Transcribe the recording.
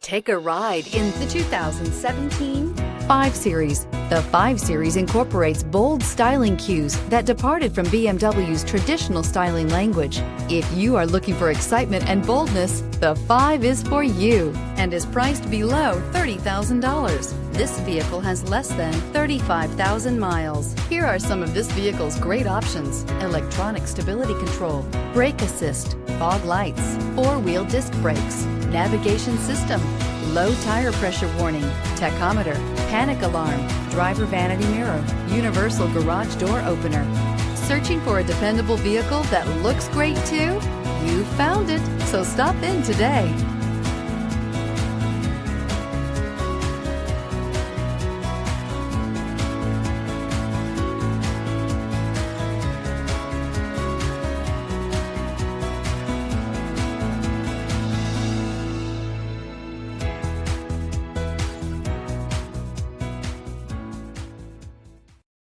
Take a ride in the 2017 5 Series. The 5 Series incorporates bold styling cues that departed from BMW's traditional styling language. If you are looking for excitement and boldness, the 5 is for you and is priced below $30,000. This vehicle has less than 35,000 miles. Here are some of this vehicle's great options: electronic stability control, brake assist, fog lights, 4-wheel disc brakes, navigation system, low tire pressure warning, tachometer, panic alarm, driver vanity mirror, universal garage door opener. Searching for a dependable vehicle that looks great too? You found it, so stop in today.